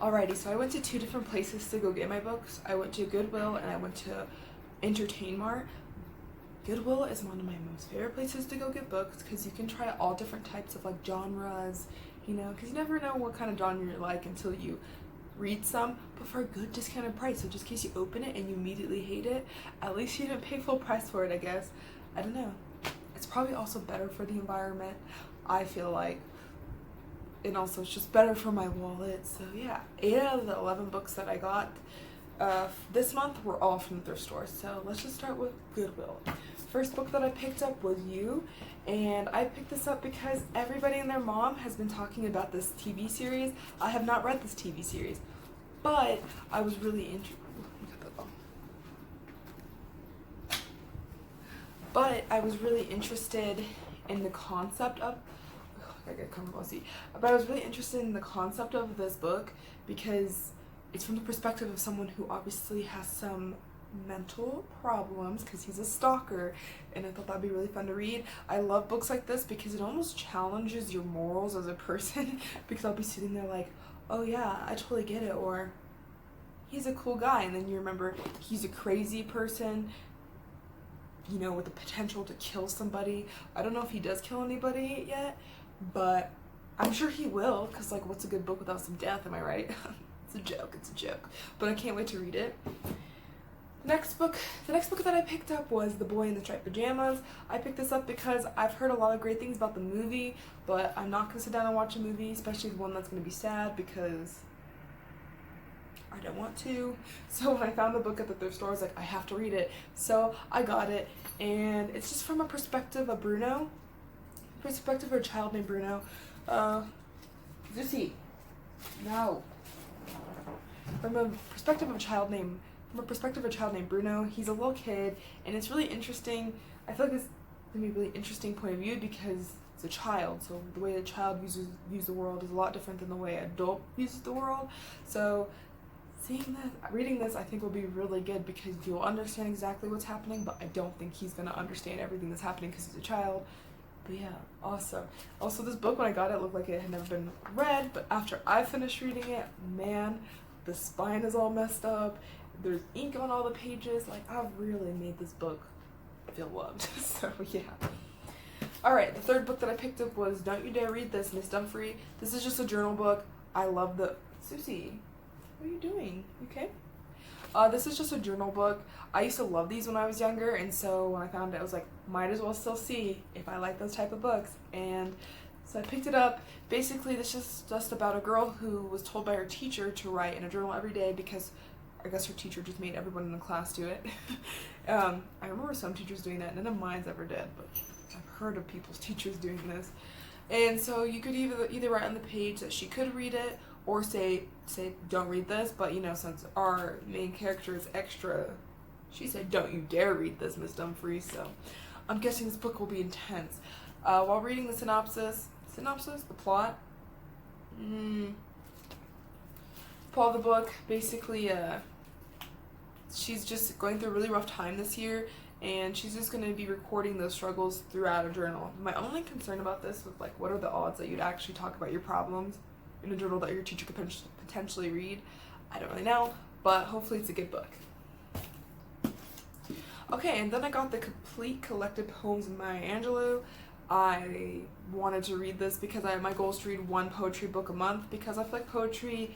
Alrighty, so I went to two different places to go get my books. I went to Goodwill and I went to Entertain Mart. Goodwill is one of my most favorite places to go get books because you can try all different types of like genres, because you never know what kind of genre you like until you read some, but for a good discounted price. So just in case you open it and you immediately hate it, at least you didn't pay full price for it, I guess. I don't know. It's probably also better for the environment, I feel like. And also it's just better for my wallet. So yeah, 8 out of the 11 books that I got this month were all from the thrift store. So let's just start with Goodwill. First book that I picked up was You, and I picked this up because everybody and their mom has been talking about this TV series. I have not read this TV series, but I was really interested. But I was really interested in the concept of. I get comfortable seat. But I was really interested in the concept of this book because it's from the perspective of someone who obviously has some mental problems because he's a stalker, and I thought that'd be really fun to read. I love books like this because it almost challenges your morals as a person because I'll be sitting there like, oh yeah, I totally get it, or he's a cool guy, and then you remember he's a crazy person, with the potential to kill somebody. I don't know if he does kill anybody yet, but I'm sure he will, because like, what's a good book without some death, am I right? It's a joke, but I can't wait to read it. The next book that I picked up was The Boy in the Striped Pajamas. I picked this up because I've heard a lot of great things about the movie, but I'm not going to sit down and watch a movie, especially one that's going to be sad, because I don't want to. So when I found the book at the thrift store, I was like, I have to read it. So I got it, and it's just from a perspective of a child named Bruno. Zusi, no. From a perspective of a child named Bruno. He's a little kid, and it's really interesting. I feel like it's gonna be a really interesting point of view because it's a child. So the way a child views the world is a lot different than the way an adult views the world. So reading this, I think will be really good because you'll understand exactly what's happening. But I don't think he's gonna understand everything that's happening because he's a child. But yeah, awesome. Also, this book, when I got it, looked like it had never been read, but after I finished reading it, man, the spine is all messed up. There's ink on all the pages. Like, I've really made this book feel loved. So yeah. Alright, the third book that I picked up was Don't You Dare Read This, Miss Dumfrey. This is just a journal book. I love the... Susie, what are you doing? You okay? This is just a journal book. I used to love these when I was younger, and so when I found it, I was like, might as well still see if I like those type of books. And so I picked it up. Basically, this is just about a girl who was told by her teacher to write in a journal every day because I guess her teacher just made everyone in the class do it. I remember some teachers doing that. None of mine's ever did, but I've heard of people's teachers doing this. And so you could either write on the page that she could read it, or say don't read this, but since our main character is extra, she said don't you dare read this, Miss Dumfries. So I'm guessing this book will be intense. While reading the the plot of the book, basically she's just going through a really rough time this year, and she's just going to be recording those struggles throughout a journal. My only concern about this was like, what are the odds that you'd actually talk about your problems in a journal that your teacher could potentially read? I don't really know, but hopefully it's a good book. Okay, and then I got the Complete Collected Poems of Maya Angelou. I wanted to read this because my goal is to read one poetry book a month, because I feel like poetry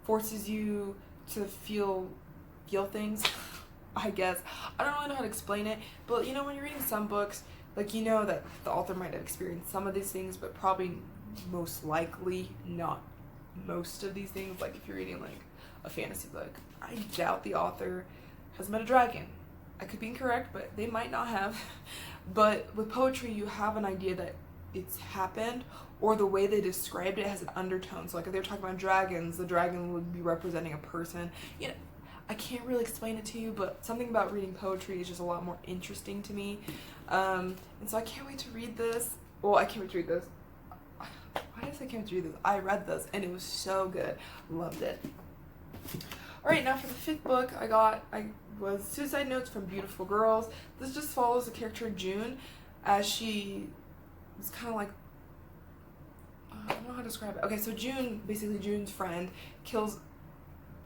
forces you to feel things, I guess. I don't really know how to explain it, but when you're reading some books, like that the author might have experienced some of these things, but probably most likely not most of these things. Like if you're reading like a fantasy book, I doubt the author has met a dragon. I could be incorrect, but they might not have. But with poetry, you have an idea that it's happened, or the way they described it has an undertone. So like if they're talking about dragons, the dragon would be representing a person. I can't really explain it to you, but something about reading poetry is just a lot more interesting to me. And so I can't wait to read this. Well, I can't wait to read this. Why did I say I can't wait to read this? I read this, and it was so good. Loved it. Alright, now for the fifth book was Suicide Notes from Beautiful Girls. This just follows the character June, as she was kind of like, I don't know how to describe it. Okay, so June's friend kills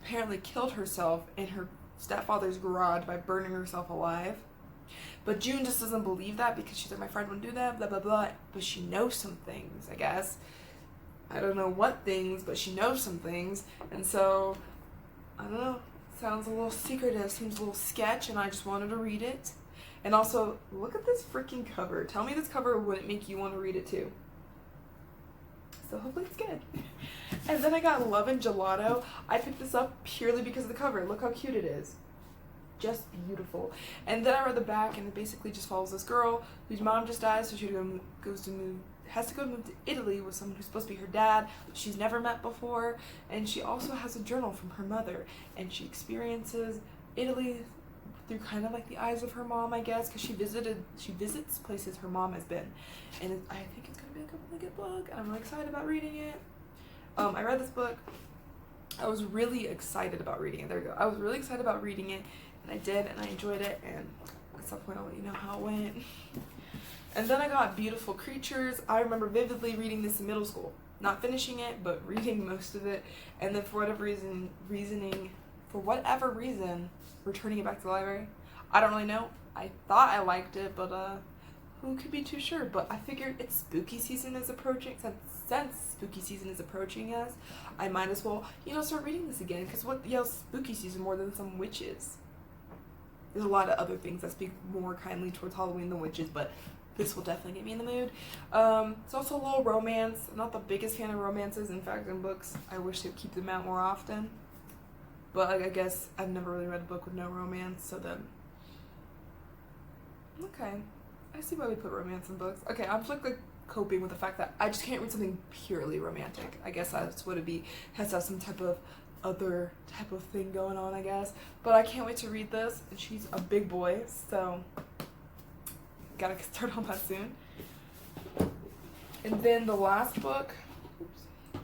apparently killed herself in her stepfather's garage by burning herself alive. But June just doesn't believe that because she's like, my friend wouldn't do that, blah, blah, blah. But she knows some things, I guess. I don't know what things, but she knows some things. And so, I don't know. Sounds a little secretive, seems a little sketch, and I just wanted to read it. And also, look at this freaking cover. Tell me this cover wouldn't make you want to read it too. So hopefully it's good. And then I got Love and Gelato. I picked this up purely because of the cover. Look how cute it is. Just beautiful. And then I read the back, and it basically just follows this girl whose mom just died, so she has to go move to Italy with someone who's supposed to be her dad, she's never met before. And she also has a journal from her mother, and she experiences Italy through kind of like the eyes of her mom, I guess, because she visits places her mom has been. And I think it's gonna be like a really good book. I'm really excited about reading it. I read this book. I was really excited about reading it. There we go. I was really excited about reading it, and I did, and I enjoyed it, and at some point I'll let you know how it went. And then I got Beautiful Creatures. I remember vividly reading this in middle school. Not finishing it, but reading most of it, and then for whatever reason, returning it back to the library. I don't really know. I thought I liked it, but who could be too sure? But I figured it's spooky season is approaching. Since spooky season is approaching us, I might as well, start reading this again. Because what yells spooky season more than some witches? There's a lot of other things that speak more kindly towards Halloween than witches, but this will definitely get me in the mood. It's also a little romance. I'm not the biggest fan of romances. In fact, in books, I wish they would keep them out more often. But I guess I've never really read a book with no romance, so then... Okay. I see why we put romance in books. Okay, I'm just like coping with the fact that I just can't read something purely romantic. I guess that's what it'd be. It has to have some type of other type of thing going on, I guess. But I can't wait to read this. And she's a big boy, so... Gotta get started on that soon. And then the last book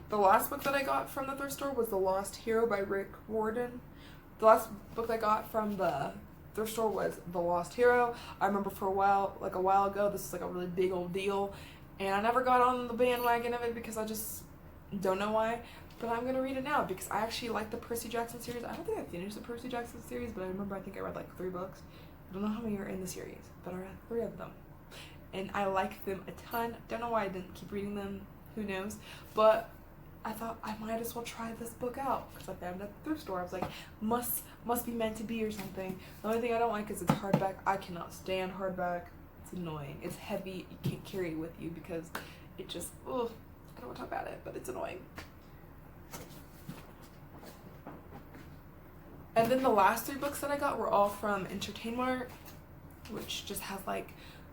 that I got from the thrift store was The Lost Hero by Rick Riordan. The last book I got from the thrift store was The Lost Hero. I remember for a while ago, this was like a really big old deal, and I never got on the bandwagon of it because I just don't know why. But I'm gonna read it now because I actually like the Percy Jackson series. I don't think I finished the Percy Jackson series, but I think I read like 3 books. I don't know how many are in the series, but I read 3 of them. And I like them a ton. Don't know why I didn't keep reading them. Who knows? But I thought I might as well try this book out because I found it at the thrift store. I was like, must be meant to be or something. The only thing I don't like is it's hardback. I cannot stand hardback. It's annoying. It's heavy. You can't carry it with you because it just, I don't want to talk about it, but it's annoying. And then the last 3 books that I got were all from Entertainment, which just has like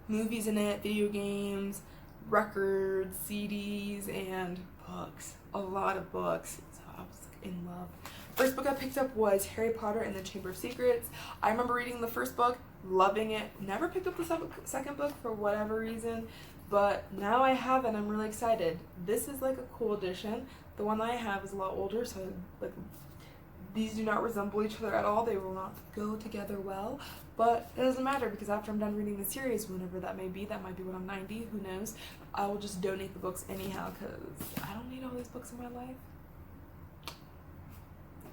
movies in it, video games, records, CDs, and books. A lot of books. So I was in love. First book I picked up was Harry Potter and the Chamber of Secrets. I remember reading the first book, loving it. Never picked up the second book for whatever reason, but now I have and I'm really excited. This is like a cool edition. The one that I have is a lot older, so like these do not resemble each other at all. They will not go together well, but it doesn't matter because after I'm done reading the series, whenever that may be when I'm 90, who knows, I will just donate the books anyhow because I don't need all these books in my life.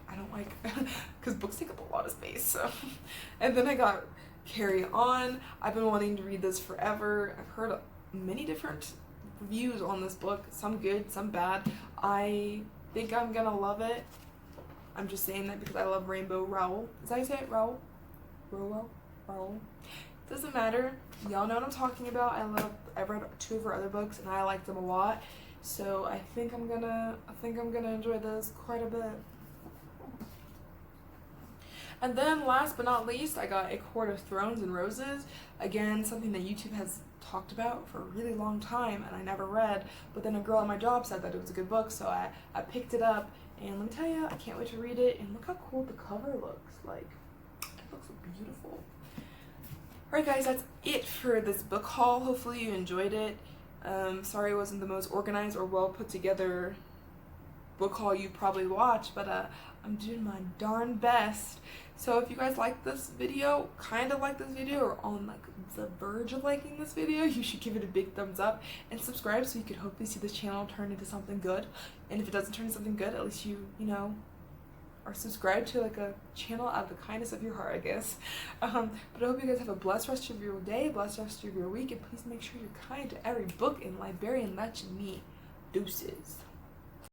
I don't like, because books take up a lot of space, so. And then I got Carry On. I've been wanting to read this forever. I've heard many different reviews on this book, some good, some bad. I think I'm gonna love it. I'm just saying that because I love Rainbow Rowell. Is that how you say it? Rowell? Rowell? Doesn't matter. Y'all know what I'm talking about. I've read 2 of her other books and I liked them a lot. So I think I'm gonna enjoy this quite a bit. And then last but not least, I got A Court of Thorns and Roses. Again, something that YouTube has talked about for a really long time and I never read. But then a girl at my job said that it was a good book, so I picked it up. And let me tell you, I can't wait to read it. And look how cool the cover looks. Like, it looks beautiful. Alright guys, that's it for this book haul. Hopefully you enjoyed it. Sorry it wasn't the most organized or well put together book haul you probably watched, but I'm doing my darn best. So if you guys like this video, kind of like this video, or on like the verge of liking this video, you should give it a big thumbs up and subscribe so you could hopefully see this channel turn into something good. And if it doesn't turn into something good, at least you know, or subscribe to like a channel out of the kindness of your heart, I guess. But I hope you guys have a blessed rest of your day, blessed rest of your week, and please make sure you're kind to every book and librarian that you meet. Deuces.